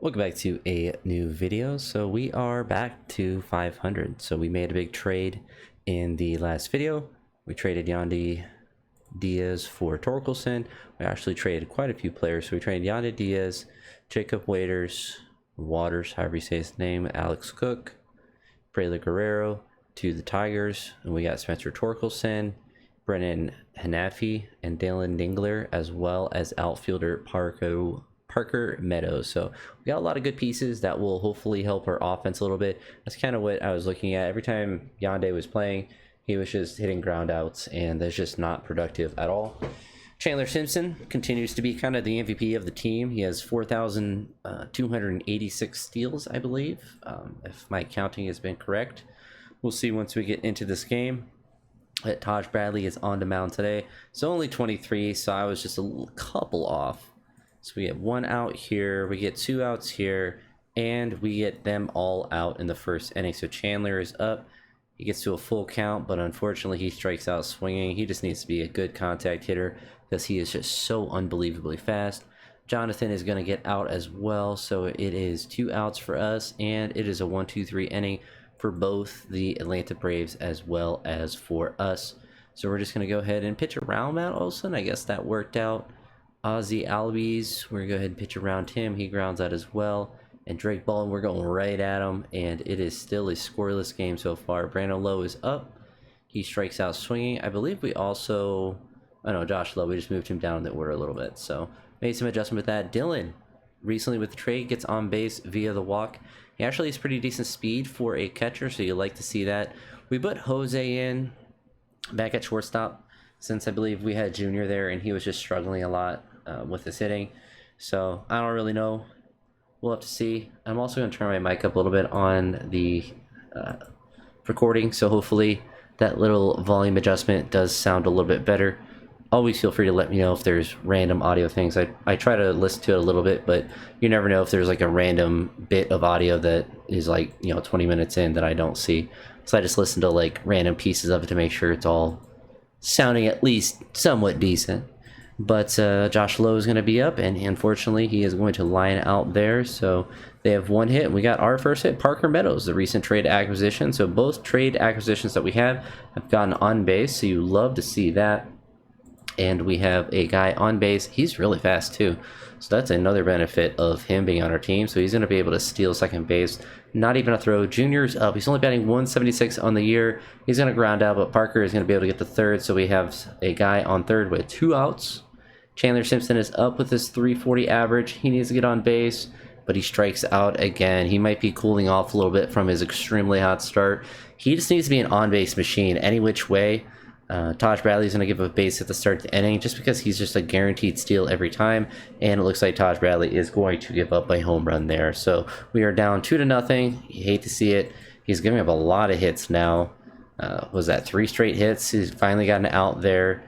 Welcome back to a new video. So we are back to 500. So we made a big trade in the last video. We traded Yandy Diaz for Torkelson. We actually traded quite a few players. So we traded Yandy Diaz, Jacob Waters, however you say his name, Alex Cook, Braylon Guerrero to the Tigers. And we got Spencer Torkelson, Brennan Hanafi, and Dalen Dingler, as well as outfielder Parker Meadows. So we got a lot of good pieces that will hopefully help our offense a little bit. That's kind of what I was looking at. Every time Yandy was playing, he was just hitting ground outs, and that's just not productive at all. Chandler Simpson continues to be kind of the MVP of the team. He has 4,286 steals, I believe, if my counting has been correct. We'll see once we get into this game. Taj Bradley is on the mound today. So only 23, so I was just a couple off. So we get one out here, we get two outs here, and we get them all out in the first inning. So Chandler is up. He gets to a full count, but unfortunately he strikes out swinging. He just needs to be a good contact hitter because he is just so unbelievably fast. Jonathan is going to get out as well, so it is 2 outs for us, and it is a 1-2-3 inning for both the Atlanta Braves as well as for us. So we're just going to go ahead and pitch around Matt Olson. I guess that worked out. Ozzy Albies, we're going to go ahead and pitch around him. He grounds out as well. And Drake Baldwin, we're going right at him. And it is still a scoreless game so far. Brandon Lowe is up. He strikes out swinging. I believe we also... Oh no, Josh Lowe. We just moved him down the order a little bit. So made some adjustment with that. Dylan, recently with the trade, gets on base via the walk. He actually has pretty decent speed for a catcher, so you like to see that. We put Jose in back at shortstop, since I believe we had Junior there and he was just struggling a lot with his hitting. So I don't really know. We'll have to see. I'm also going to turn my mic up a little bit on the recording, so hopefully that little volume adjustment does sound a little bit better. Always feel free to let me know if there's random audio things. I try to listen to it a little bit, but you never know if there's like a random bit of audio that is like, 20 minutes in that I don't see. So I just listen to like random pieces of it to make sure it's all sounding at least somewhat decent. But Josh Lowe is going to be up, and unfortunately he is going to line out there. So they have one hit. We got our first hit, Parker Meadows, the recent trade acquisition. So both trade acquisitions that we have gotten on base, so you love to see that. And we have a guy on base. He's really fast too, so that's another benefit of him being on our team. So he's going to be able to steal second base. Not even a throw. Junior's up. He's only batting 176 on the year. He's going to ground out, but Parker is going to be able to get the third. So we have a guy on third with 2 outs. Chandler Simpson is up with his 340 average. He needs to get on base, but he strikes out again. He might be cooling off a little bit from his extremely hot start. He just needs to be an on-base machine any which way. Taj Bradley is going to give a base at the start of the inning just because he's just a guaranteed steal every time, and it looks like Taj Bradley is going to give up a home run there. So we are down 2-0. You hate to see it. He's giving up a lot of hits now. Was that 3 straight hits? He's finally gotten out there,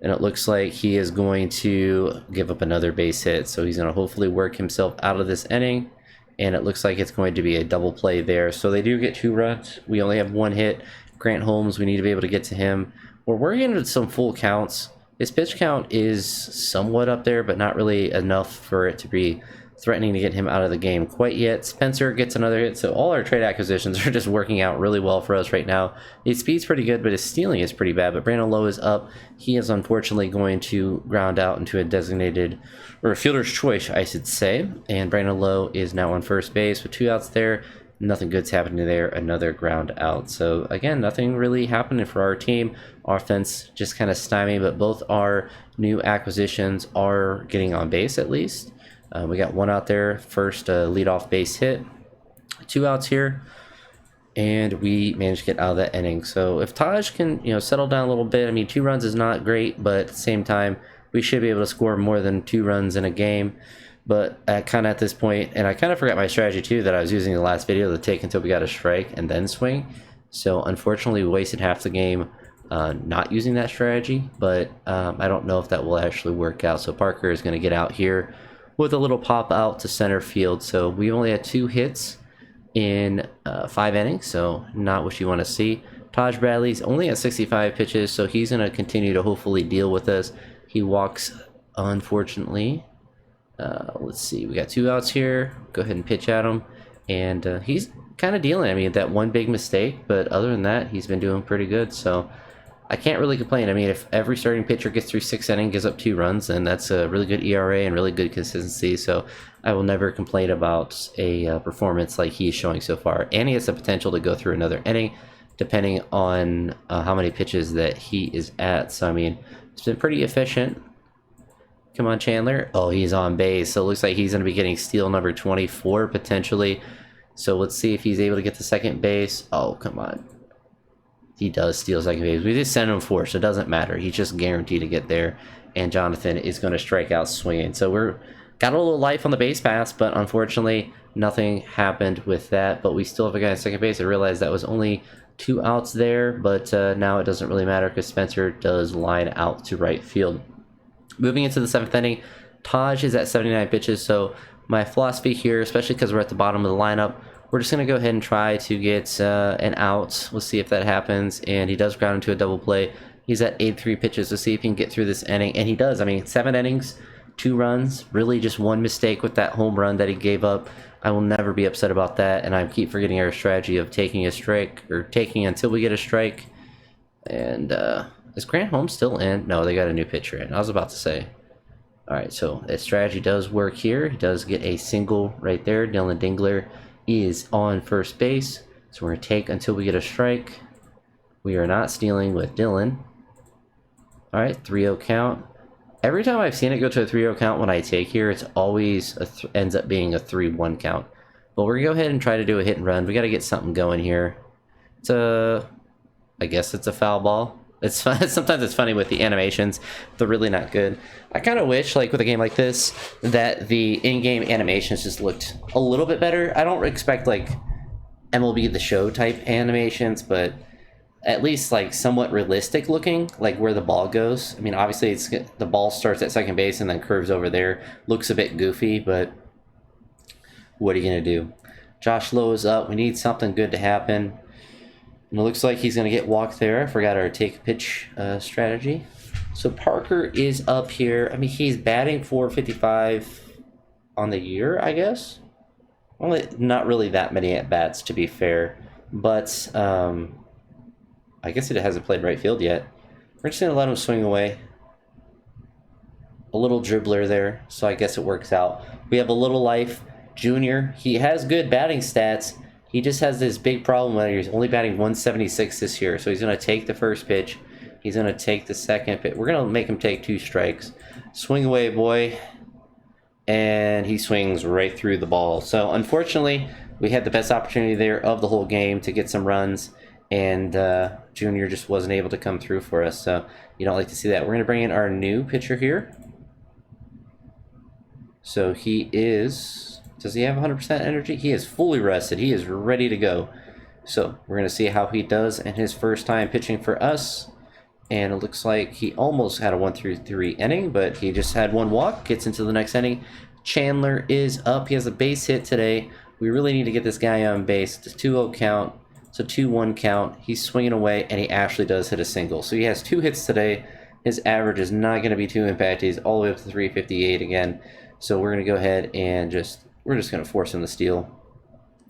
and it looks like he is going to give up another base hit. So he's going to hopefully work himself out of this inning, and it looks like it's going to be a double play there. So they do get 2 runs. We only have 1 hit. Grant Holmes, we need to be able to get to him. We're working with some full counts. His pitch count is somewhat up there, but not really enough for it to be threatening to get him out of the game quite yet. Spencer gets another hit, so all our trade acquisitions are just working out really well for us right now. His speed's pretty good, but his stealing is pretty bad. But Brandon Lowe is up. He is unfortunately going to ground out into a designated, or a fielder's choice, I should say. And Brandon Lowe is now on first base with 2 outs there. Nothing good's happening there. Another ground out. So again, nothing really happening for our team. Offense just kind of stymied, but both our new acquisitions are getting on base at least. We got 1 out there, first leadoff base hit. 2 outs here, and we managed to get out of that inning. So if Taj can, settle down a little bit. I mean, 2 runs is not great, but at the same time, we should be able to score more than 2 runs in a game. But at this point, and I kind of forgot my strategy too that I was using in the last video, to take until we got a strike and then swing. So unfortunately, we wasted half the game not using that strategy. But I don't know if that will actually work out. So Parker is going to get out here with a little pop out to center field. So we only had 2 hits in 5 innings, so not what you want to see. Taj Bradley's only at 65 pitches, so he's going to continue to hopefully deal with us. He walks, unfortunately, Let's see, we got 2 outs here. Go ahead and pitch at him, and he's kind of dealing. I mean, that one big mistake, but other than that, he's been doing pretty good. So I can't really complain. I mean, if every starting pitcher gets through 6 innings, gives up 2 runs, then that's a really good ERA and really good consistency. So I will never complain about a performance like he's showing so far. And he has the potential to go through another inning, depending on how many pitches that he is at. So I mean, it's been pretty efficient. Come on, Chandler. Oh, he's on base. So it looks like he's going to be getting steal number 24 potentially. So let's see if he's able to get to second base. Oh, come on. He does steal second base. We just sent him 4, so it doesn't matter. He's just guaranteed to get there. And Jonathan is going to strike out swinging. So we're got a little life on the base pass, but unfortunately nothing happened with that. But we still have a guy at second base. I realized that was only 2 outs there, but now it doesn't really matter because Spencer does line out to right field. Moving into the 7th inning, Taj is at 79 pitches. So my philosophy here, especially because we're at the bottom of the lineup, we're just going to go ahead and try to get an out. We'll see if that happens. And he does ground into a double play. He's at 83 pitches. Let's see if he can get through this inning. And he does. I mean, 7 innings, 2 runs. Really just one mistake with that home run that he gave up. I will never be upset about that. And I keep forgetting our strategy of taking a strike, or taking until we get a strike. And is Grant Holmes still in? No, they got a new pitcher in. I was about to say. All right, so that strategy does work here. He does get a single right there. Dylan Dingler is on first base. So we're going to take until we get a strike. We are not stealing with Dylan. All right, 3-0 count. Every time I've seen it go to a 3-0 count when I take here, it's always ends up being a 3-1 count. But we're going to go ahead and try to do a hit and run. We got to get something going here. I guess it's a foul ball. It's fun. Sometimes it's funny with the animations. They're really not good. I kind of wish, like with a game like this, that the in-game animations just looked a little bit better. I don't expect like MLB The Show type animations, but at least like somewhat realistic looking, like where the ball goes. I mean, obviously it's the ball starts at second base and then curves over there. Looks a bit goofy, but what are you gonna do? Josh Lowe is up. We need something good to happen. And it looks like he's going to get walked there. I forgot our take pitch strategy. So Parker is up here. I mean, he's batting .455 on the year, I guess. Only not really that many at-bats, to be fair. But I guess it hasn't played right field yet. We're just going to let him swing away. A little dribbler there, so I guess it works out. We have a little life. Junior, he has good batting stats. He just has this big problem where he's only batting .176 this year. So he's going to take the first pitch. He's going to take the second pitch. We're going to make him take 2 strikes. Swing away, boy. And he swings right through the ball. So unfortunately, we had the best opportunity there of the whole game to get some runs. And Junior just wasn't able to come through for us. So you don't like to see that. We're going to bring in our new pitcher here. So he is... Does he have 100% energy? He is fully rested. He is ready to go. So we're going to see how he does in his first time pitching for us. And it looks like he almost had a 1-3 inning, but he just had 1 walk. Gets into the next inning. Chandler is up. He has a base hit today. We really need to get this guy on base. It's a 2-0 count. It's a 2-1 count. He's swinging away, and he actually does hit a single. So he has 2 hits today. His average is not going to be too impacted. He's all the way up to 358 again. So we're going to go ahead and we're just going to force him to steal.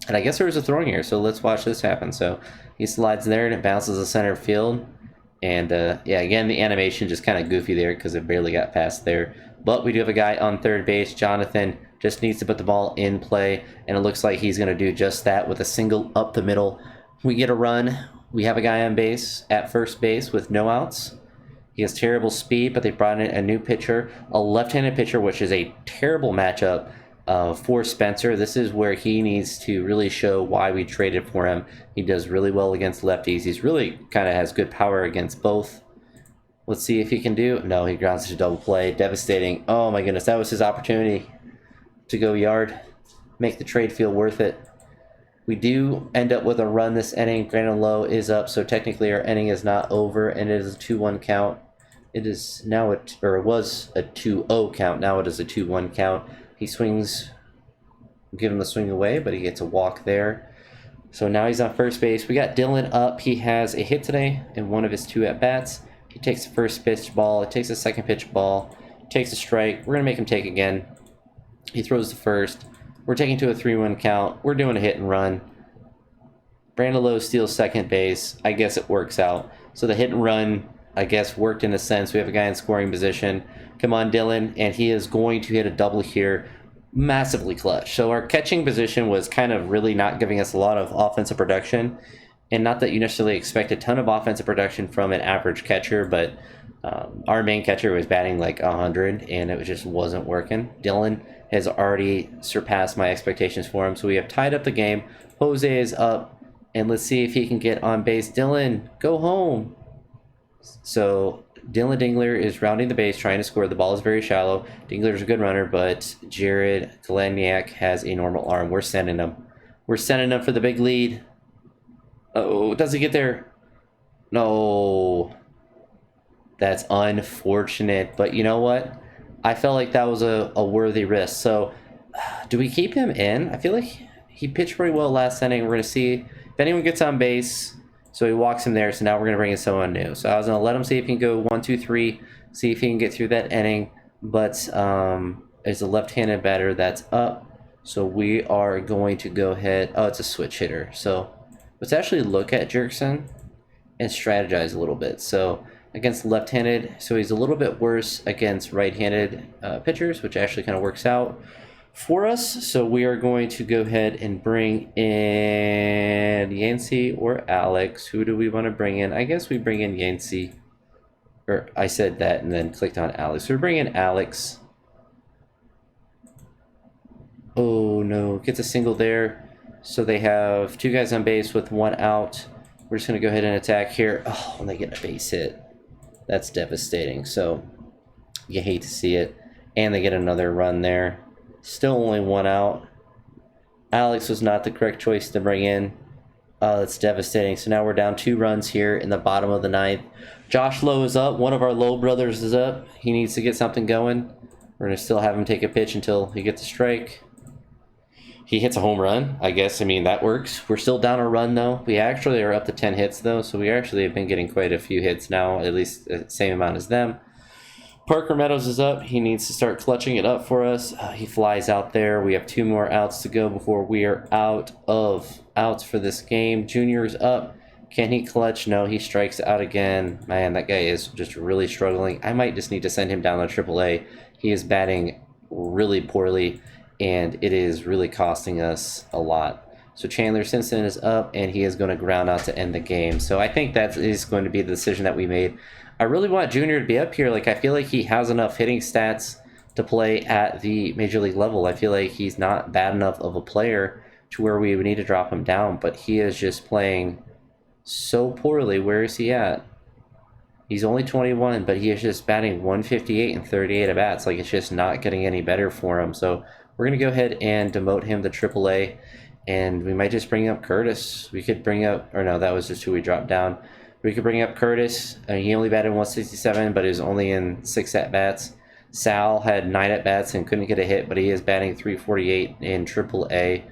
And I guess there was a throwing here, so let's watch this happen. So he slides there, and it bounces to center field. And, yeah, again, the animation just kind of goofy there because it barely got past there. But we do have a guy on third base. Jonathan just needs to put the ball in play, and it looks like he's going to do just that with a single up the middle. We get a run. We have a guy on base at first base with no outs. He has terrible speed, but they brought in a new pitcher, a left-handed pitcher, which is a terrible matchup for Spencer. This is where he needs to really show why we traded for him. He does really well against lefties. He's really kind of has good power against both. Let's see if he can do. No, he grounds to double play. Devastating. Oh my goodness, that was his opportunity to go yard. Make the trade feel worth it. We do end up with a run this inning. Brandon Lowe is up, so technically our inning is not over, and it is a 2-1 count. It is now it was a 2-0 count. Now it is a 2-1 count. He swings, give him the swing away, but he gets a walk there. So now he's on first base. We got Dylan up. He has a hit today in one of his 2 at-bats. He takes the first pitch ball. He takes the second pitch ball. Takes a strike. We're going to make him take again. He throws the first. We're taking to a 3-1 count. We're doing a hit and run. Brandon Lowe steals second base. I guess it works out. So the hit and run, I guess, worked in a sense. We have a guy in scoring position. Come on, Dylan. And he is going to hit a double here. Massively clutch. So our catching position was kind of really not giving us a lot of offensive production. And not that you necessarily expect a ton of offensive production from an average catcher, but our main catcher was batting like 100, and it just wasn't working. Dylan has already surpassed my expectations for him. So we have tied up the game. Jose is up. And let's see if he can get on base. Dylan, go home. So Dylan Dingler is rounding the base, trying to score. The ball is very shallow. Dingler's a good runner, but Jared Galeniak has a normal arm. We're sending him. We're sending him for the big lead. Oh, does he get there? No. That's unfortunate. But you know what? I felt like that was a worthy risk. So do we keep him in? I feel like he pitched pretty well last inning. We're going to see if anyone gets on base. So he walks him there. So now we're going to bring in someone new. So I was going to let him see if he can go 1, 2, 3. See if he can get through that inning. But there's a left-handed batter that's up. So we are going to go ahead. Oh, it's a switch hitter. So let's actually look at Jerkson and strategize a little bit. So against left-handed, so he's a little bit worse against right-handed pitchers, which actually kind of works out for us. So we are going to go ahead and bring in Yancey or Alex. Who do we want to bring in? I guess we bring in Yancey. Or I said that and then clicked on Alex. So we're bringing in Alex. Oh no, gets a single there. So they have 2 guys on base with 1 out. We're just going to go ahead and attack here. Oh, and they get a base hit. That's devastating. So you hate to see it. And they get another run there. Still only 1 out. Alex was not the correct choice to bring in. That's devastating. So now we're down 2 runs here in the bottom of the 9th. Josh Lowe is up. One of our Lowe brothers is up. He needs to get something going. We're going to still have him take a pitch until he gets a strike. He hits a home run, I guess. I mean, that works. We're still down a run, though. We actually are up to 10 hits, though. So we actually have been getting quite a few hits now, at least the same amount as them. Parker Meadows is up. He needs to start clutching it up for us. He flies out there. We have 2 more outs to go before we are out of outs for this game. Junior's up. Can he clutch? No, he strikes out again. Man, that guy is just really struggling. I might just need to send him down to AAA. He is batting really poorly, and it is really costing us a lot. So Chandler Simpson is up, and he is going to ground out to end the game. So I think that is going to be the decision that we made. I really want Junior to be up here. Like, I feel like he has enough hitting stats to play at the major league level. I feel like he's not bad enough of a player to where we would need to drop him down, but he is just playing so poorly. Where is he at? He's only 21, but he is just batting 158 and 38 at bats. Like, it's just not getting any better for him. So we're going to go ahead and demote him to AAA, and we might just bring up Curtis. We could bring up, or no, that was just who we dropped down. We could bring up Curtis. He only batted 167, but he was only in 6 at-bats. Sal had 9 at-bats and couldn't get a hit, but he is batting 348 in AAA.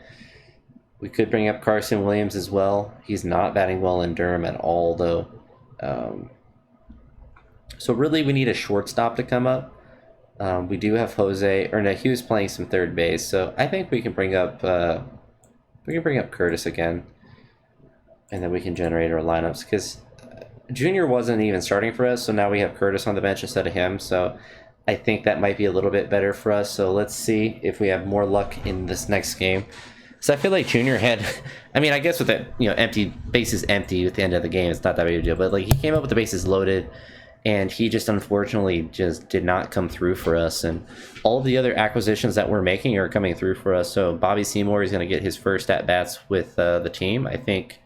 We could bring up Carson Williams as well. He's not batting well in Durham at all, though. So really, we need a shortstop to come up. We do have Jose, or no, he was playing some third base, so I think we can bring up Curtis again, and then we can generate our lineups, because Junior wasn't even starting for us, so now we have Curtis on the bench instead of him. So I think that might be a little bit better for us. So let's see if we have more luck in this next game. So I feel like Junior had, I mean, I guess with that, empty bases empty at the end of the game, it's not that big of a deal. But like, he came up with the bases loaded, and he just unfortunately just did not come through for us. And all of the other acquisitions that we're making are coming through for us. So Bobby Seymour is going to get his first at bats with the team, I think.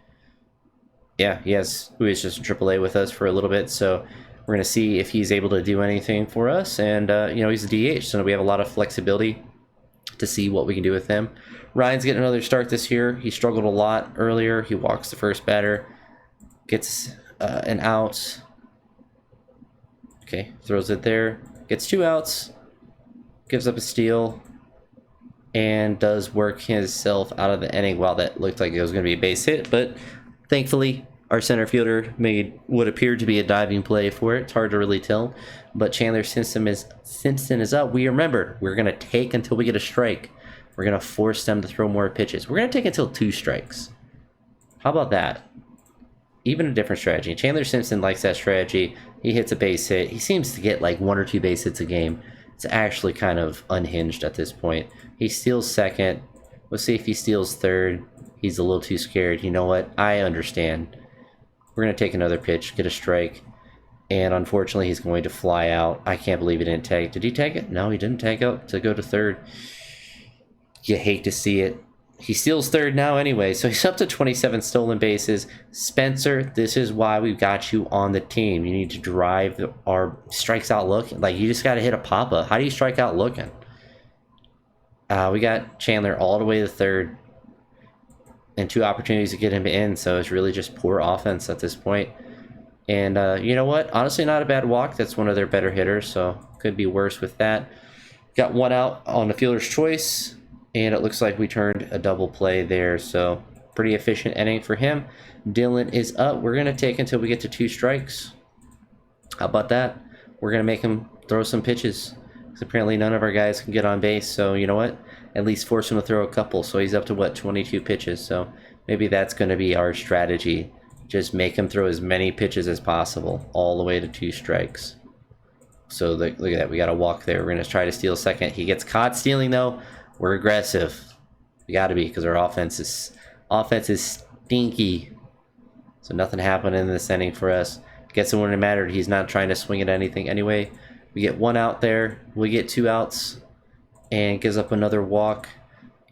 Yeah, he is just in AAA with us for a little bit, so we're going to see if he's able to do anything for us. And, he's a DH, so we have a lot of flexibility to see what we can do with him. Ryan's getting another start this year. He struggled a lot earlier. He walks the first batter, gets an out. Okay, throws it there, gets 2 outs, gives up a steal, and does work himself out of the inning. While that looked like it was going to be a base hit, but thankfully, Our center fielder made what appeared to be a diving play for it. It's hard to really tell. But Chandler Simpson is up. We remember, we're going to take until we get a strike. We're going to force them to throw more pitches. We're going to take until 2 strikes. How about that? Even a different strategy. Chandler Simpson likes that strategy. He hits a base hit. He seems to get like 1 or 2 base hits a game. It's actually kind of unhinged at this point. He steals second. We'll see if he steals third. He's a little too scared. You know what? I understand. We're going to take another pitch, get a strike, and unfortunately he's going to fly out. I can't believe he didn't tag. Did he tag it? No, he didn't tag out to go to third. You hate to see it. He steals third now anyway, so he's up to 27 stolen bases. Spencer, this is why we've got you on the team. You need to drive our strikes out looking. Like, you just got to hit a pop-up. How do you strike out looking? We got Chandler all the way to third. And 2 opportunities to get him in, so it's really just poor offense at this point. And you know what? Honestly, not a bad walk. That's one of their better hitters, so could be worse with that. Got 1 out on the fielder's choice, and it looks like we turned a double play there, so pretty efficient inning for him. Dylan is up. We're going to take until we get to 2 strikes. How about that? We're going to make him throw some pitches. Because apparently none of our guys can get on base, so you know what? At least force him to throw a couple. So he's up to, what, 22 pitches. So maybe that's going to be our strategy. Just make him throw as many pitches as possible, all the way to 2 strikes. So look at that. We got a walk there. We're going to try to steal second. He gets caught stealing, though. We're aggressive. We got to be, because our offense is stinky. So nothing happened in this inning for us. Gets him when it mattered. He's not trying to swing at anything anyway. We get 1 out there. We get 2 outs. And gives up another walk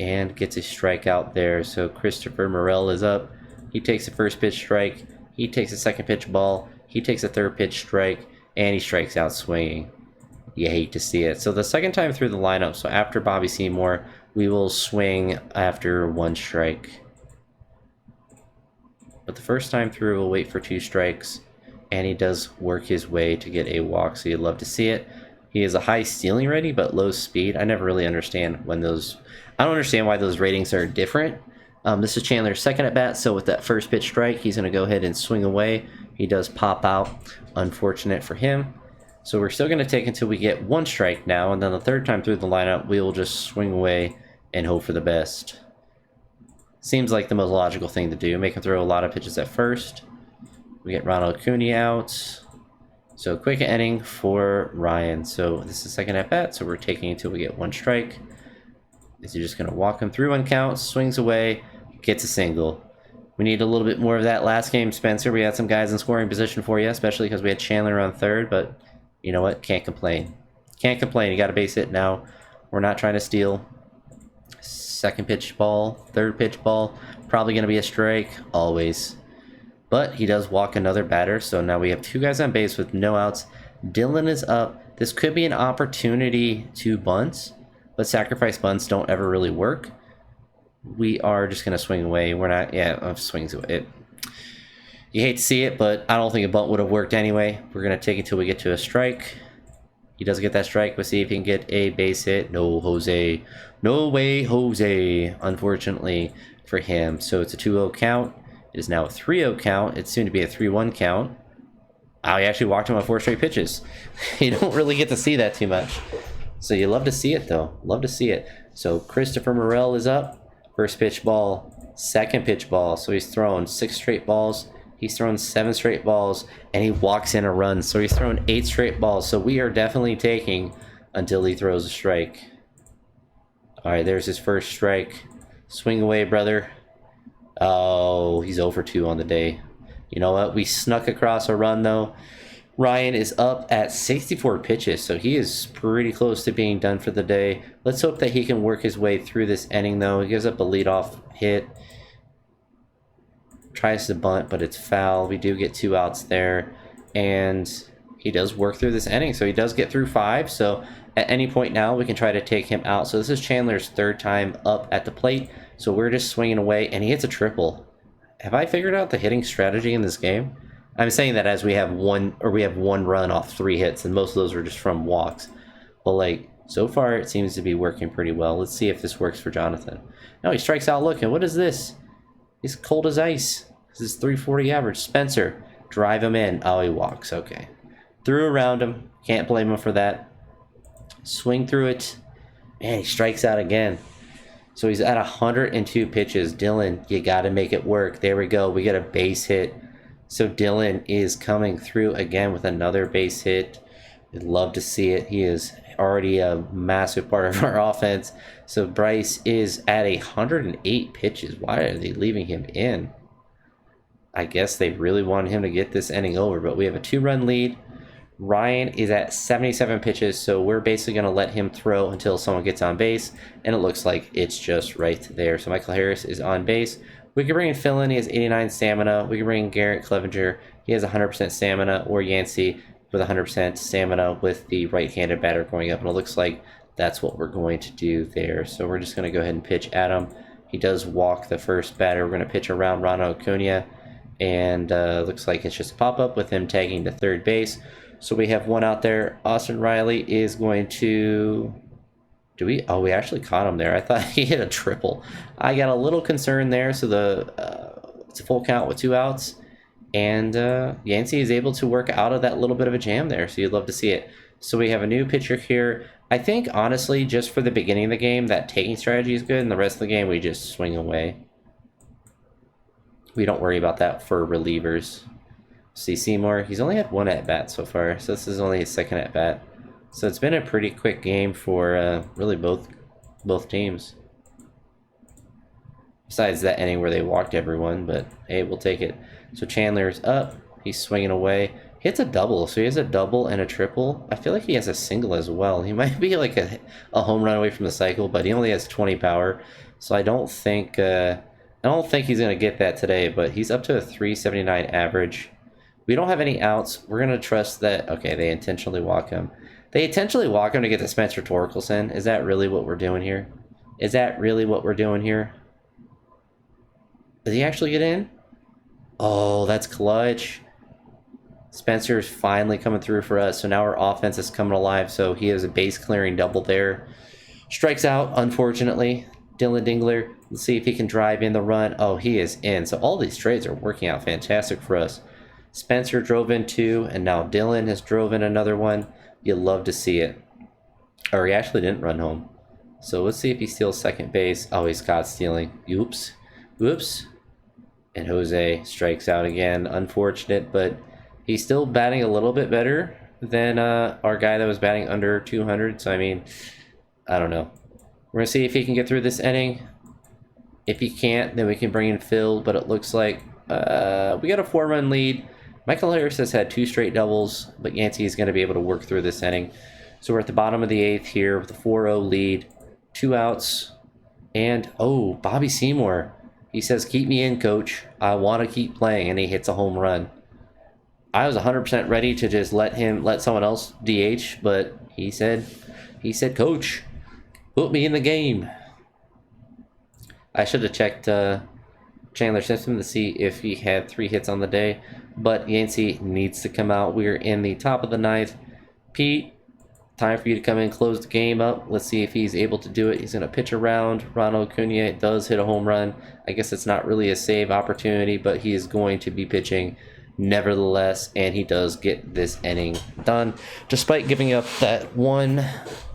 and gets a strikeout there. So Christopher Morel is up. He takes the first pitch strike. He takes a second pitch ball. He takes a third pitch strike. And he strikes out swinging. You hate to see it. So the second time through the lineup, so after Bobby Seymour, we will swing after 1 strike. But the first time through, we'll wait for 2 strikes. And he does work his way to get a walk, so you'd love to see it. He has a high stealing ready, but low speed. I never really understand when those... I don't understand why those ratings are different. This is Chandler's second at bat, so with that first pitch strike, he's going to go ahead and swing away. He does pop out. Unfortunate for him. So we're still going to take until we get 1 strike now, and then the third time through the lineup, we will just swing away and hope for the best. Seems like the most logical thing to do. Make him throw a lot of pitches at first. We get Ronald Acuna out. So quick inning for Ryan. So this is second at bat, so we're taking until we get 1 strike. Is he just going to walk him through 1 count, swings away, gets a single. We need a little bit more of that last game, Spencer. We had some guys in scoring position for you, especially because we had Chandler on third, but you know what? Can't complain. Can't complain. You got a base hit now. We're not trying to steal. Second pitch ball, third pitch ball. Probably going to be a strike, always. But he does walk another batter, so now we have 2 guys on base with no outs. Dylan is up. This could be an opportunity to bunt, but sacrifice bunts don't ever really work. We are just going to swing away. We're not... Yeah, swings away. You hate to see it, but I don't think a bunt would have worked anyway. We're going to take it till we get to a strike. He does get that strike. We'll see if he can get a base hit. No, Jose. No way, Jose. Unfortunately for him. So it's a 2-0 count. It is now a 3-0 count. It's soon to be a 3-1 count. Oh, he actually walked him on 4 straight pitches. You don't really get to see that too much. So you love to see it, though. Love to see it. So Christopher Morel is up. First pitch ball. Second pitch ball. So he's thrown 6 straight balls. He's thrown 7 straight balls. And he walks in a run. So he's thrown 8 straight balls. So we are definitely taking until he throws a strike. All right, there's his first strike. Swing away, brother. Oh, he's 0 for 2 on the day. You know what? We snuck across a run, though. Ryan is up at 64 pitches, so he is pretty close to being done for the day. Let's hope that he can work his way through this inning, though. He gives up a leadoff hit. Tries to bunt, but it's foul. We do get 2 outs there. And he does work through this inning, so he does get through 5. So at any point now, we can try to take him out. So this is Chandler's 3rd time up at the plate. So we're just swinging away, and he hits a triple. Have I figured out the hitting strategy in this game? I'm saying that as we have one run off 3 hits, and most of those were just from walks. But like, so far it seems to be working pretty well. Let's see if this works for Jonathan. No, he strikes out looking. What is this? He's cold as ice. This is 340 average. Spencer, drive him in. Oh, he walks. Okay. Threw around him. Can't blame him for that. Swing through it. Man, he strikes out again. So he's at 102 pitches. Dylan, you got to make it work. There we go. We get a base hit. So Dylan is coming through again with another base hit. I'd love to see it. He is already a massive part of our offense. So Bryce is at 108 pitches. Why are they leaving him in? I guess they really wanted him to get this inning over, but we have a 2-run lead. Ryan is at 77 pitches, so we're basically going to let him throw until someone gets on base, and it looks like it's just right there. So Michael Harris is on base. We can bring in Phil in. He has 89 stamina. We can bring in Garrett Clevenger. He has 100% stamina, or Yancey with 100% stamina with the right-handed batter going up, and it looks like that's what we're going to do there. So we're just going to go ahead and pitch at him. He does walk the first batter. We're going to pitch around Ronald Acuna, and looks like it's just a pop-up with him tagging to third base. So we have one out there. Austin Riley is going to... we actually caught him there. I thought he hit a triple. I got a little concerned there. So it's a full count with 2 outs. And Yancey is able to work out of that little bit of a jam there. So you'd love to see it. So we have a new pitcher here. I think, honestly, just for the beginning of the game, that taking strategy is good. And the rest of the game, we just swing away. We don't worry about that for relievers. See Seymour, he's only had 1 at-bat so far, so this is only his 2nd at-bat. So it's been a pretty quick game for really both teams. Besides that inning where they walked everyone, but hey, we'll take it. So Chandler's up, he's swinging away. He hits a double, so he has a double and a triple. I feel like he has a single as well. He might be like a home run away from the cycle, but he only has 20 power, so I don't think he's going to get that today, but he's up to a 379 average. We don't have any outs. We're going to trust that... Okay, they intentionally walk him. They intentionally walk him to get to Spencer Torkelson. Is that really what we're doing here? Is that really what we're doing here? Does he actually get in? Oh, that's clutch. Spencer's finally coming through for us. So now our offense is coming alive. So he has a base-clearing double there. Strikes out, unfortunately. Dylan Dingler. Let's see if he can drive in the run. Oh, he is in. So all these trades are working out fantastic for us. Spencer drove in 2, and now Dylan has drove in another one. You'll love to see it. Or he actually didn't run home. So let's see if he steals second base. Oh, he's caught stealing. Oops. Whoops. And Jose strikes out again. Unfortunate, but he's still batting a little bit better than our guy that was batting under 200. So, I mean, I don't know. We're going to see if he can get through this inning. If he can't, then we can bring in Phil. But it looks like we got a 4-run lead. Michael Harris has had 2 straight doubles, but Yancey is going to be able to work through this inning. So we're at the bottom of the 8th here with a 4-0 lead, 2 outs, and Bobby Seymour. He says, "Keep me in, coach. I want to keep playing," and he hits a home run. I was 100% ready to just let someone else DH, but he said, "Coach, put me in the game." I should have checked Chandler Simpson to see if he had 3 hits on the day, but Yancey needs to come out. We're in the top of the 9th. Pete, time for you to come in, close the game up. Let's see if he's able to do it. He's going to pitch around. Ronald Acuna does hit a home run. I guess it's not really a save opportunity, but he is going to be pitching nevertheless, and he does get this inning done. Despite giving up that 1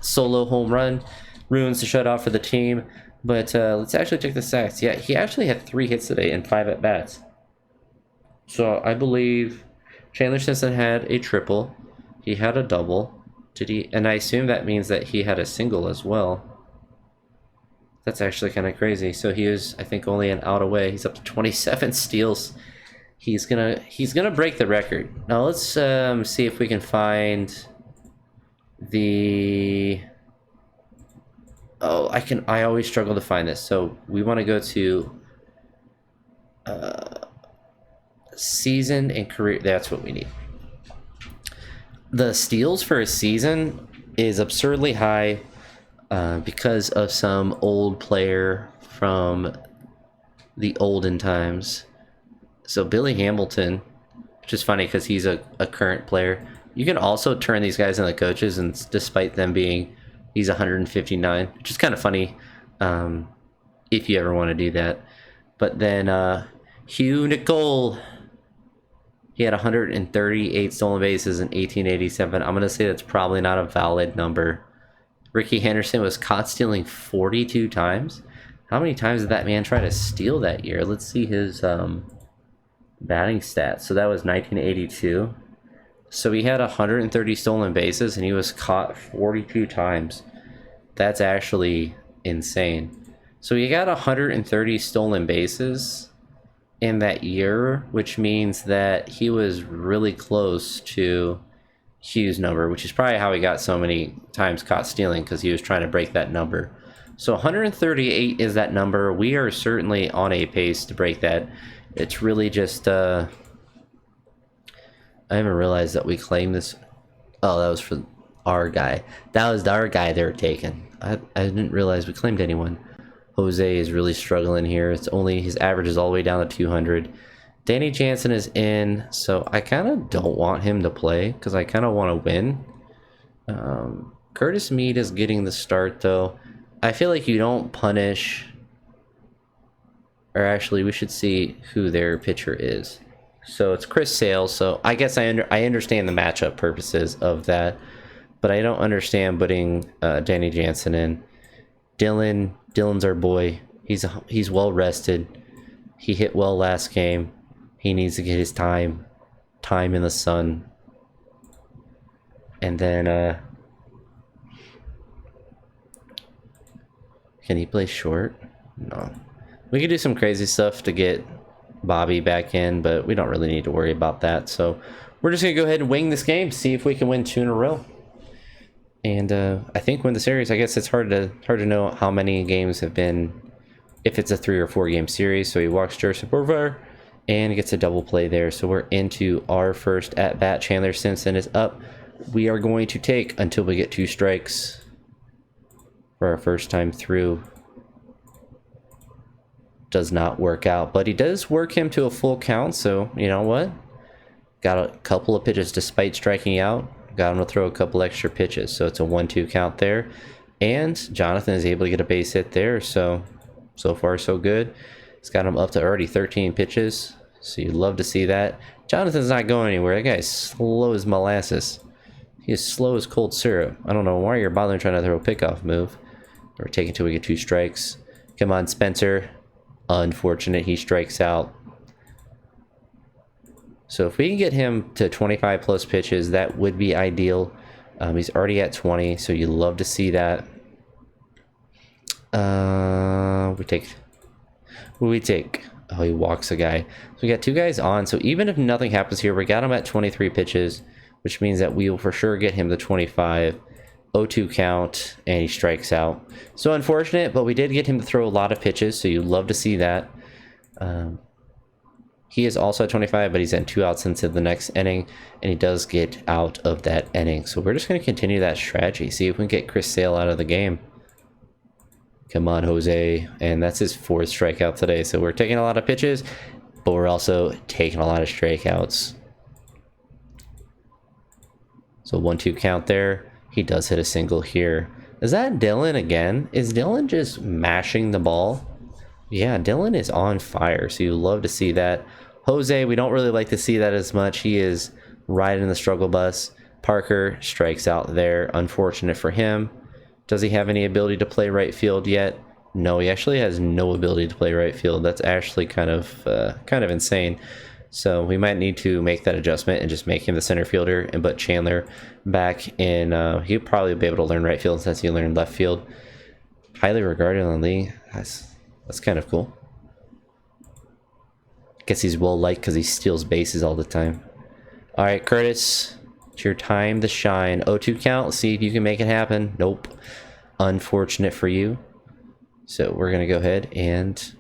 solo home run, ruins the shutout for the team. But let's actually check the stats. Yeah, he actually had 3 hits today and 5 at-bats. So I believe Chandler Simpson had a triple. He had a double. And I assume that means that he had a single as well. That's actually kind of crazy. So he was, I think, only an out away. He's up to 27 steals. He's gonna break the record. Now let's see if we can find the... I always struggle to find this. So we want to go to season and career. That's what we need. The steals for a season is absurdly high because of some old player from the olden times. So Billy Hamilton, which is funny because he's a current player. You can also turn these guys into coaches, and despite them being... He's 159, which is kind of funny if you ever want to do that. But then Hugh Nicole. He had 138 stolen bases in 1887. I'm going to say that's probably not a valid number. Ricky Henderson was caught stealing 42 times. How many times did that man try to steal that year? Let's see his batting stats. So that was 1982. So he had 130 stolen bases and he was caught 42 times. That's actually insane. So he got 130 stolen bases in that year, which means that he was really close to Hugh's number, which is probably how he got so many times caught stealing, because he was trying to break that number. So 138 is that number. We are certainly on a pace to break that. It's really just I haven't realized that we claimed this. Oh, that was for our guy. That was our guy they were taking. I didn't realize we claimed anyone. Jose is really struggling here. It's only, his average is all the way down to 200. Danny Jansen is in, so I kind of don't want him to play because I kind of want to win. Curtis Mead is getting the start, though. I feel like you don't punish, or actually we should see who their pitcher is. So it's Chris Sale, so I guess I understand the matchup purposes of that, but I don't understand putting Danny Jansen in. Dylan's our boy. He's well rested. He hit well last game. He needs to get his time in the sun. And then can he play short? No. We could do some crazy stuff to get Bobby back in, but we don't really need to worry about that. So we're just gonna go ahead and wing this game, see if we can win 2 in a row. And I think win the series. I guess it's hard to know how many games have been, if it's a 3 or 4 game series. So he walks Joseph over and gets a double play there. So we're into our first at bat. Chandler Simpson is up. We are going to take until we get 2 strikes for our first time through. Does not work out, but he does work him to a full count. So you know what? Got a couple of pitches despite striking out. Got him to throw a couple extra pitches, so it's a 1-2 count there, and Jonathan is able to get a base hit there. So far so good. It's got him up to already 13 pitches, so you'd love to see that. Jonathan's not going anywhere. That guy's slow as molasses. He is slow as cold syrup. I don't know why you're bothering trying to throw a pickoff move. We're taking till we get 2 strikes. Come on, Spencer. Unfortunate, he strikes out. So if we can get him to 25 plus pitches, that would be ideal. He's already at 20, so you love to see that. We take. Oh, he walks a guy. So we got 2 guys on. So even if nothing happens here, we got him at 23 pitches, which means that we will for sure get him to 25. 0-2 count, and he strikes out. So unfortunate, but we did get him to throw a lot of pitches, so you love to see that. He is also at 25, but he's in 2 outs into the next inning, and he does get out of that inning. So we're just going to continue that strategy, see if we can get Chris Sale out of the game. Come on, Jose. And that's his 4th strikeout today. So we're taking a lot of pitches, but we're also taking a lot of strikeouts. So 1-2 count there. He does hit a single here. Is that Dylan again? Is Dylan just mashing the ball? Yeah, Dylan is on fire, so you love to see that. Jose, we don't really like to see that as much. He is riding the struggle bus. Parker strikes out there. Unfortunate for him. Does he have any ability to play right field yet? No, he actually has no ability to play right field. That's actually kind of insane. So we might need to make that adjustment and just make him the center fielder and put Chandler back in. He'll probably be able to learn right field since he learned left field. Highly regarded in the league. That's kind of cool. Guess he's well liked because he steals bases all the time. All right, Curtis, it's your time to shine. 0-2 count. See if you can make it happen. Nope. Unfortunate for you. So we're gonna go ahead and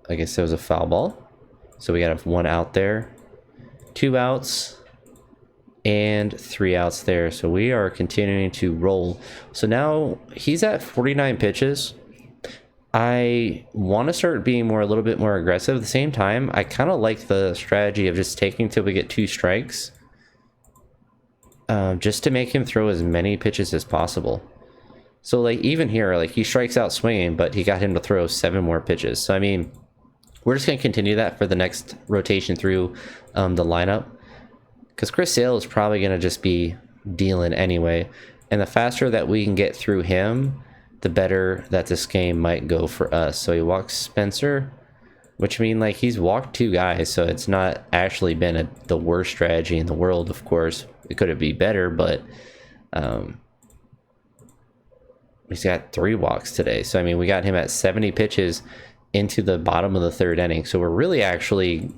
I guess that was a foul ball. So we got 1 out there, 2 outs, and 3 outs there. So we are continuing to roll. So now he's at 49 pitches. I want to start being a little bit more aggressive. At the same time, I kind of like the strategy of just taking till we get 2 strikes, just to make him throw as many pitches as possible. So like even here, like he strikes out swinging, but he got him to throw 7 more pitches. So I mean, We're just going to continue that for the next rotation through the lineup, because Chris Sale is probably going to just be dealing anyway. And the faster that we can get through him, the better that this game might go for us. So he walks Spencer, which means like he's walked 2 guys, so it's not actually been the worst strategy in the world. Of course, it could be better, but he's got 3 walks today. So I mean, we got him at 70 pitches into the bottom of the 3rd inning. So we're really actually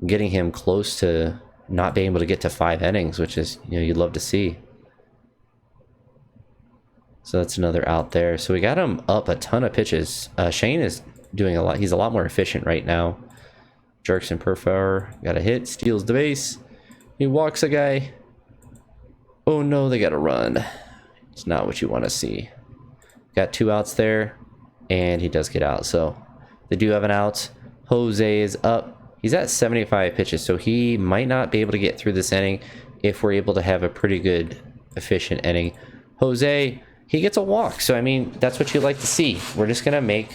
getting him close to not being able to get to 5 innings, which is, you know, you'd love to see. So that's another out there. So we got him up a ton of pitches. Shane is doing a lot. He's a lot more efficient right now. Jerks and Perfar got a hit, steals the base. He walks a guy. Oh no, they got a run. It's not what you want to see. Got 2 outs there, and he does get out. So they do have an out. Jose is up. He's at 75 pitches, so he might not be able to get through this inning if we're able to have a pretty good, efficient inning. Jose, he gets a walk, so I mean, that's what you like to see. We're just gonna make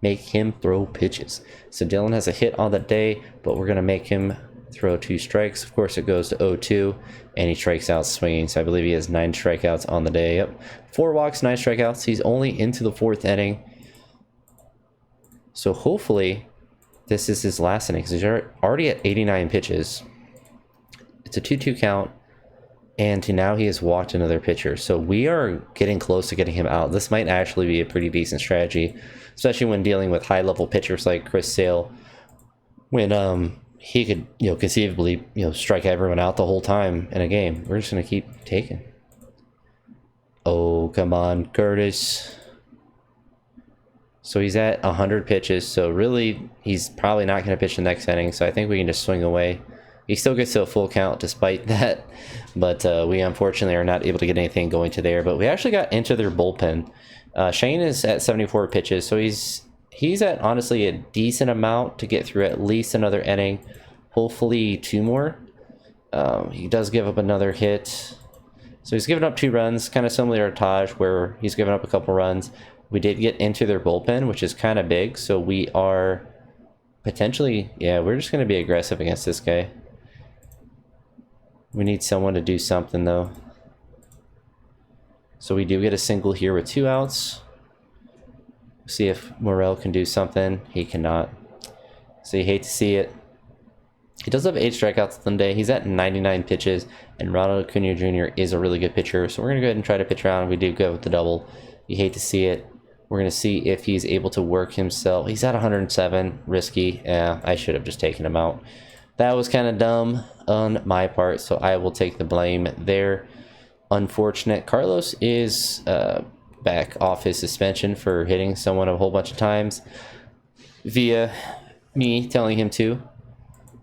him throw pitches. So Dylan has a hit on the day, but we're gonna make him throw 2 strikes. Of course, it goes to 0-2, and he strikes out swinging. So I believe he has 9 strikeouts on the day. Yep, 4 walks, 9 strikeouts. He's only into the 4th inning. So hopefully, this is his last inning, because he's already at 89 pitches. It's a 2-2 count. And now he has walked another pitcher. So we are getting close to getting him out. This might actually be a pretty decent strategy, especially when dealing with high-level pitchers like Chris Sale, when he could, you know, conceivably, you know, strike everyone out the whole time in a game. We're just going to keep taking. Oh, come on, Curtis. So he's at 100 pitches. So really, he's probably not going to pitch the next inning. So I think we can just swing away. He still gets to a full count despite that, but we unfortunately are not able to get anything going to there. But we actually got into their bullpen. Shane is at 74 pitches, so he's at honestly a decent amount to get through at least another inning, hopefully 2 more. He does give up another hit, so he's given up 2 runs, kind of similar to Taj, where he's given up a couple runs. We did get into their bullpen, which is kind of big, so we are potentially, yeah, we're just going to be aggressive against this guy. We need someone to do something, though. So we do get a single here with 2 outs. See if Morel can do something. He cannot. So you hate to see it. He does have 8 strikeouts on the day. He's at 99 pitches, and Ronald Acuna Jr. is a really good pitcher. So we're going to go ahead and try to pitch around. We do go with the double. You hate to see it. We're going to see if he's able to work himself. He's at 107. Risky. Yeah, I should have just taken him out. That was kind of dumb on my part, so I will take the blame there. Unfortunate. Carlos is back off his suspension for hitting someone a whole bunch of times via me telling him to,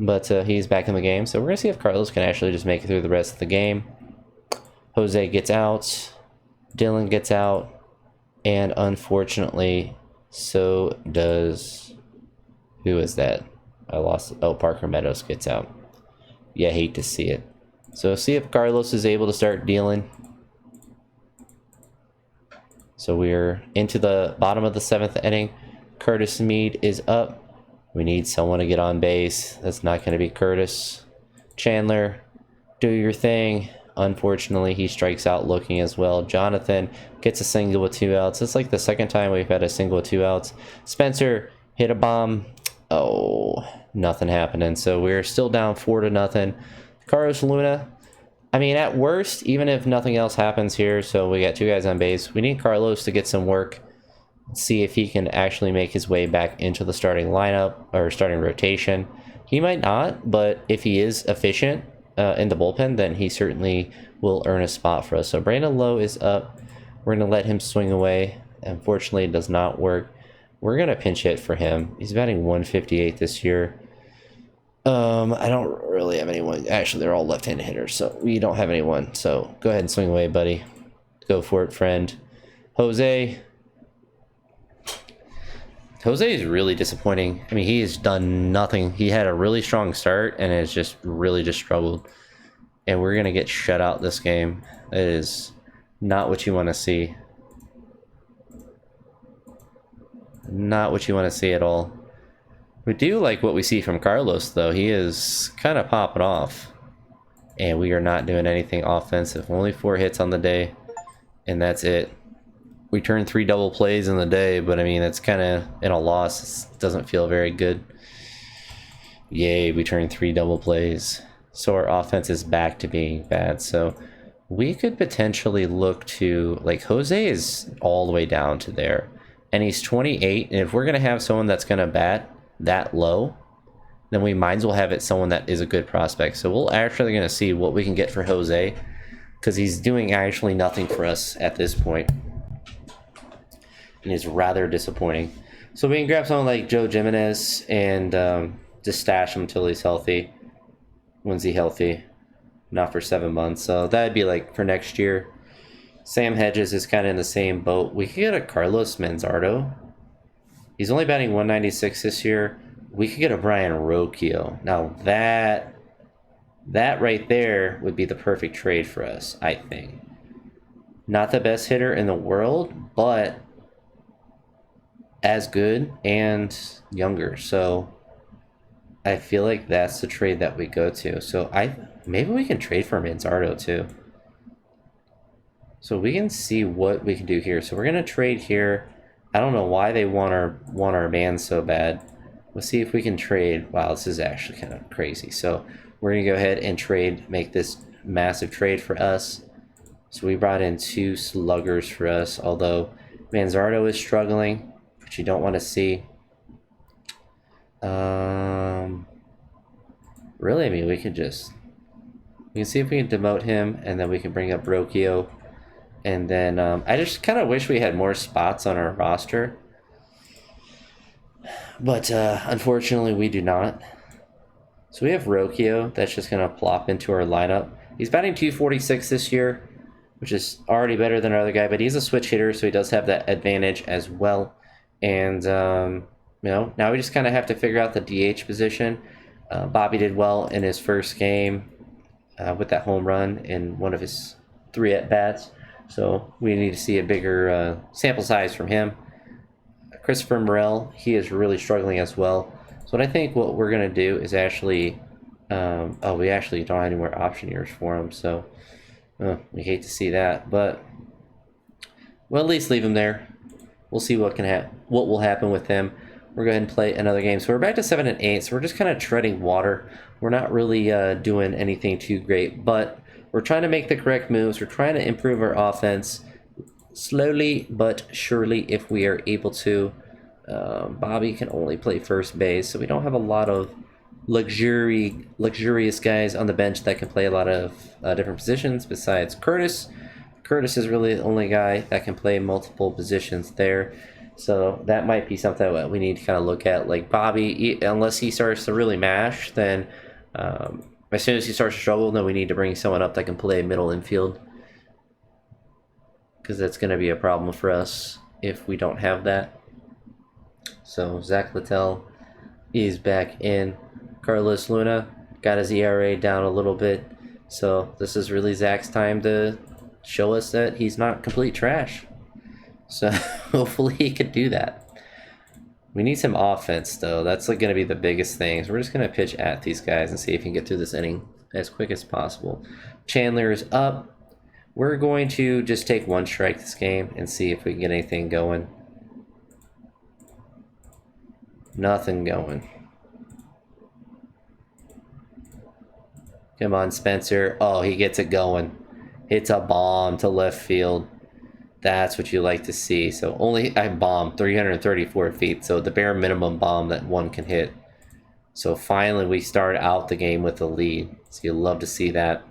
but he's back in the game. So we're going to see if Carlos can actually just make it through the rest of the game. Jose gets out. Dylan gets out. And unfortunately, so does... Who is that? I lost. Oh, Parker Meadows gets out. Yeah, hate to see it. So see if Carlos is able to start dealing. So we're into the bottom of the 7th inning. Curtis Mead is up. We need someone to get on base. That's not going to be Curtis. Chandler, do your thing. Unfortunately, he strikes out looking as well. Jonathan gets a single with 2 outs. It's like the 2nd time we've had a single with 2 outs. Spencer hit a bomb. Oh, nothing happening. So we're still down 4-0. Carlos Luna, I mean, at worst, even if nothing else happens here, so we got 2 guys on base, we need Carlos to get some work, see if he can actually make his way back into the starting lineup or starting rotation. He might not, but if he is efficient in the bullpen, then he certainly will earn a spot for us. So Brandon Lowe is up. We're going to let him swing away. Unfortunately, it does not work. We're going to pinch hit for him. He's batting 158 this year. I don't really have anyone. Actually, they're all left-handed hitters, so we don't have anyone. So go ahead and swing away, buddy. Go for it, friend. Jose. Jose is really disappointing. I mean, he has done nothing. He had a really strong start and has just really just struggled. And we're going to get shut out this game. It is not what you want to see. Not what you want to see at all. We do like what we see from Carlos, though. He is kind of popping off. And we are not doing anything offensive. Only 4 hits on the day. And that's it. We turned 3 double plays in the day, but I mean, that's kind of in a loss. It doesn't feel very good. Yay, we turned 3 double plays. So our offense is back to being bad. So we could potentially look to, like, Jose is all the way down to there. And he's 28. And if we're going to have someone that's going to bat that low, then we might as well have it someone that is a good prospect. So we're actually going to see what we can get for Jose, because he's doing actually nothing for us at this point. And is rather disappointing. So we can grab someone like Joe Jimenez and just stash him until he's healthy. When's he healthy? Not for 7 months. So that'd be like for next year. Sam Hedges is kind of in the same boat. We could get a Carlos Manzardo. He's only batting 196 this year. We could get a Brian Rocchio. Now that right there would be the perfect trade for us, I think. Not the best hitter in the world, but as good and younger. So I feel like that's the trade that we go to. So maybe we can trade for Manzardo too. So we can see what we can do here. So we're gonna trade here. I don't know why they want our man so bad. Let's see if we can trade. Wow, this is actually kind of crazy. So we're gonna go ahead and trade, make this massive trade for us. So we brought in 2 sluggers for us, although Manzardo is struggling, which you don't want to see. Really, I mean, we can see if we can demote him, and then we can bring up Rocchio. And then I just kind of wish we had more spots on our roster. But unfortunately, we do not. So we have Rocchio that's just going to plop into our lineup. He's batting 246 this year, which is already better than our other guy, but he's a switch hitter, so he does have that advantage as well. And, now we just kind of have to figure out the DH position. Bobby did well in his first game with that home run in one of his 3 at-bats. So we need to see a bigger sample size from him. Christopher Morel, he is really struggling as well. So what I think what we're going to do is actually... we actually don't have any more option years for him, so we hate to see that. But we'll at least leave him there. We'll see what will happen with him. We're going to go ahead and play another game. So we're back to 7 and 8, so we're just kind of treading water. We're not really doing anything too great, but we're trying to make the correct moves. We're trying to improve our offense slowly but surely if we are able to. Bobby can only play first base, so we don't have a lot of luxurious guys on the bench that can play a lot of different positions besides Curtis. Curtis is really the only guy that can play multiple positions there. So that might be something that we need to kind of look at. Like Bobby, unless he starts to really mash, then as soon as he starts to struggle, then we need to bring someone up that can play middle infield. Because that's going to be a problem for us if we don't have that. So Zach Littell is back in. Carlos Luna got his ERA down a little bit. So this is really Zach's time to show us that he's not complete trash. So hopefully he could do that. We need some offense, though. That's like going to be the biggest thing. So we're just going to pitch at these guys and see if we can get through this inning as quick as possible. Chandler is up. We're going to just take 1 strike this game and see if we can get anything going. Nothing going. Come on, Spencer. Oh, he gets it going. Hits a bomb to left field. That's what you like to see. So I bombed 334 feet. So the bare minimum bomb that one can hit. So finally we start out the game with a lead. So you'll love to see that.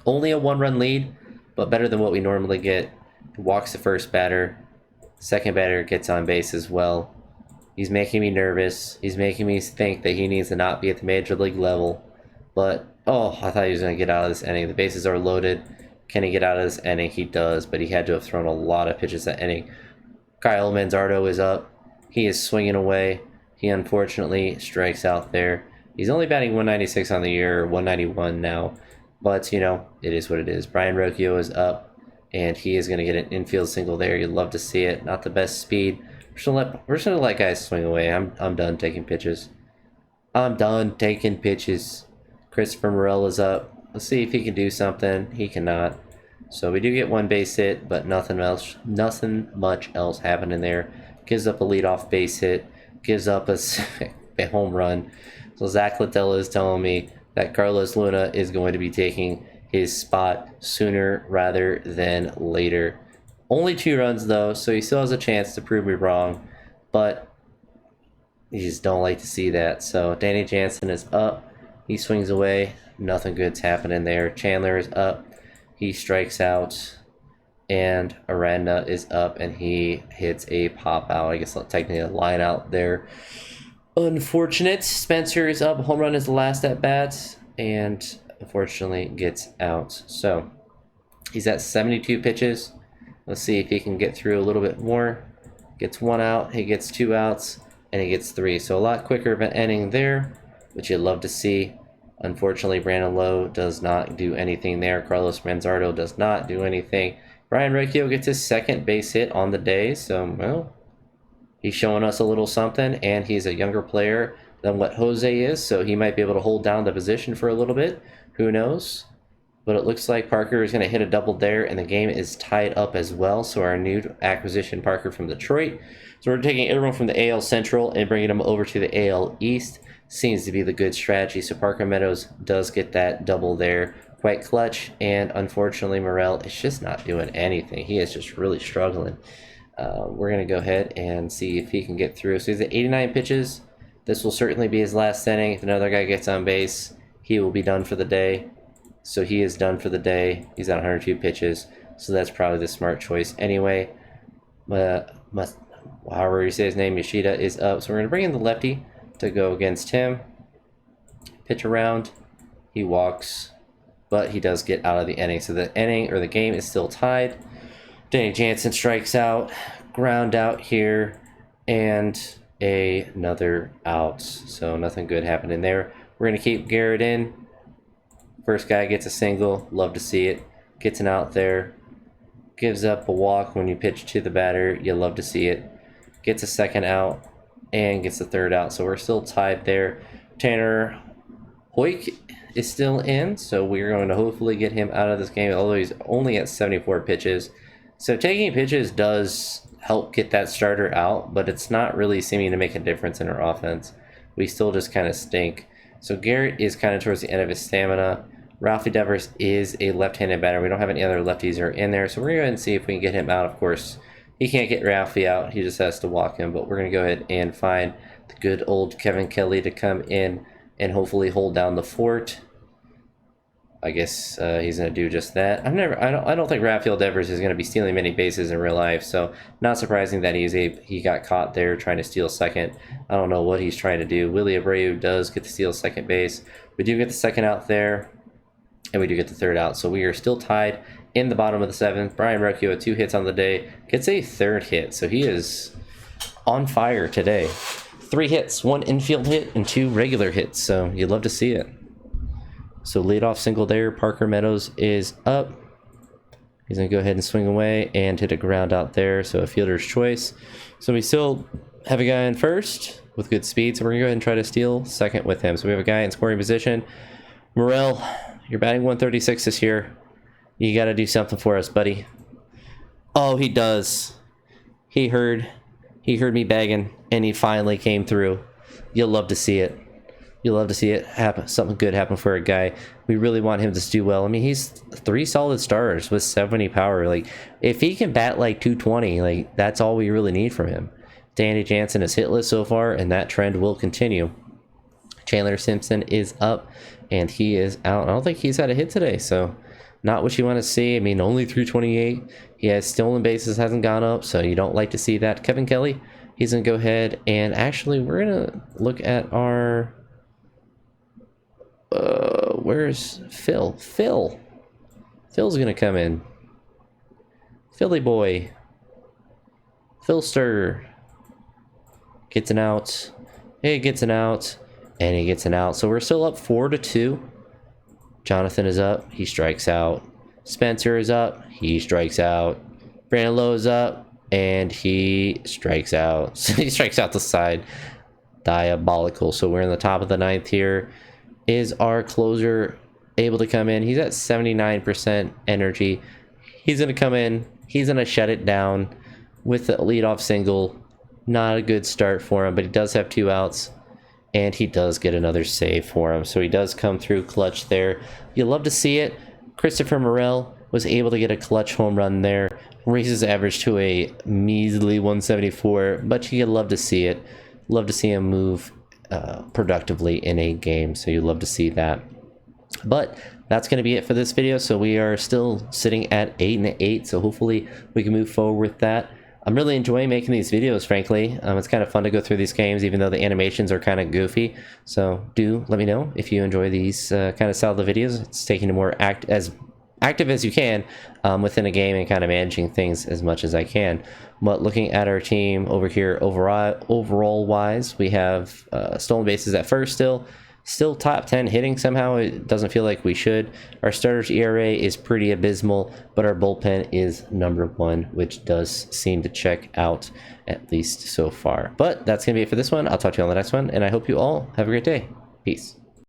Only a 1-run lead, but better than what we normally get. Walks the first batter. Second batter gets on base as well. He's making me nervous. He's making me think that he needs to not be at the major league level. But, oh, I thought he was going to get out of this inning. The bases are loaded. Can he get out of this inning? He does, but he had to have thrown a lot of pitches that inning. Kyle Manzardo is up. He is swinging away. He unfortunately strikes out there. He's only batting 196 on the year, 191 now. But, it is what it is. Brian Rocchio is up, and he is going to get an infield single there. You'd love to see it. Not the best speed. We're just gonna let guys swing away. I'm done taking pitches. I'm done taking pitches. Christopher Morel is up. Let's see if he can do something. He cannot. So we do get one base hit, but nothing much else happening there. Gives up a leadoff base hit. Gives up a home run. So Zach Littell is telling me that Carlos Luna is going to be taking his spot sooner rather than later. Only 2 runs though, so he still has a chance to prove me wrong, but you just don't like to see that. So Danny Jansen is up. He swings away. Nothing good's happening there. Chandler is up. He strikes out. And Aranda is up, and he hits a pop out. I guess technically a line out there. Unfortunate. Spencer is up. Home run is the last at bat, and unfortunately gets out. So he's at 72 pitches. Let's see if he can get through a little bit more. Gets 1 out. He gets 2 outs, and he gets 3. So a lot quicker of an inning there, which you'd love to see. Unfortunately, Brandon Lowe does not do anything there. Carlos Manzardo does not do anything. Brian Recchio gets his 2nd base hit on the day. So, well, he's showing us a little something, and he's a younger player than what Jose is, so he might be able to hold down the position for a little bit. Who knows? But it looks like Parker is going to hit a double there, and the game is tied up as well. So our new acquisition, Parker from Detroit. So we're taking everyone from the AL Central and bringing them over to the AL East. Seems to be the good strategy. So Parker Meadows does get that double there. Quite clutch, and unfortunately Morel is just not doing anything. He is just really struggling. We're going to go ahead and see if he can get through. So he's at 89 pitches. This will certainly be his last inning. If another guy gets on base, he will be done for the day. So he is done for the day. He's at 102 pitches. So that's probably the smart choice anyway. However you say his name, Yoshida is up. So we're going to bring in the lefty to go against him. Pitch around. He walks, but he does get out of the inning. So the inning or the game is still tied. Danny Jansen strikes out. Ground out here. And another out. So nothing good happening there. We're going to keep Garrett in. First guy gets a single. Love to see it. Gets an out there. Gives up a walk when you pitch to the batter. You love to see it. Gets a 2nd out. And gets the 3rd out. So we're still tied there. Tanner Hoyk is still in. So we're going to hopefully get him out of this game. Although he's only at 74 pitches. So taking pitches does help get that starter out. But it's not really seeming to make a difference in our offense. We still just kind of stink. So Garrett is kind of towards the end of his stamina. Ralphie Devers is a left-handed batter. We don't have any other lefties are in there. So we're going to go ahead and see if we can get him out. Of course, he can't get Ralphie out. He just has to walk him. But we're going to go ahead and find the good old Kevin Kelly to come in and hopefully hold down the fort. I guess he's going to do just that. I don't think Raphael Devers is going to be stealing many bases in real life. So not surprising that he got caught there trying to steal second. I don't know what he's trying to do. Willie Abreu does get to steal second base. We do get the 2nd out there. And we do get the 3rd out. So we are still tied in the bottom of the 7th. Brian Recchio with 2 hits on the day. Gets a 3rd hit. So he is on fire today. 3 hits, 1 infield hit, and 2 regular hits. So you'd love to see it. So leadoff single there. Parker Meadows is up. He's going to go ahead and swing away and hit a ground out there. So a fielder's choice. So we still have a guy in first with good speed. So we're going to go ahead and try to steal second with him. So we have a guy in scoring position. Morel, you're batting 136 this year. You got to do something for us, buddy. Oh, he does. He heard me begging, and he finally came through. You'll love to see it. You'll love to see it happen. Something good happen for a guy. We really want him to do well. I mean, he's 3 solid starters with 70 power. Like, if he can bat like 220, like that's all we really need from him. Danny Jansen is hitless so far, and that trend will continue. Chandler Simpson is up, and he is out. I don't think he's had a hit today, so not what you want to see. I mean, only 328. He has stolen bases, hasn't gone up, so you don't like to see that. Kevin Kelly, he's going to go ahead, and actually, we're going to look at our... where's Phil? Phil's going to come in. Philly boy. Phil Sturr gets an out. He gets an out. And he gets an out. So we're still up 4-2. Jonathan is up. He strikes out. Spencer is up. He strikes out. Brandon Lowe is up. And he strikes out. He strikes out the side. diabolical. So we're in the top of the 9th here. Is our closer able to come in? He's at 79% energy. He's going to come in. He's going to shut it down with the leadoff single. Not a good start for him, but he does have 2 outs. And he does get another save for him. So he does come through clutch there. You love to see it. Christopher Morel was able to get a clutch home run there. Raises average to a measly 174. But you love to see it. Love to see him move productively in a game. So you love to see that. But that's going to be it for this video. So we are still sitting at 8-8. So hopefully we can move forward with that. I'm really enjoying making these videos, frankly. It's kind of fun to go through these games, even though the animations are kind of goofy. So do let me know if you enjoy these kind of style of videos. It's taking a more active as you can within a game and kind of managing things as much as I can. But looking at our team over here, overall wise, we have stolen bases at first still top 10 hitting somehow. It doesn't feel like we should. Our starters ERA is pretty abysmal, but our bullpen is #1, which does seem to check out, at least so far. But that's gonna be it for this one. I'll talk to you on the next one, and I hope you all have a great day. Peace.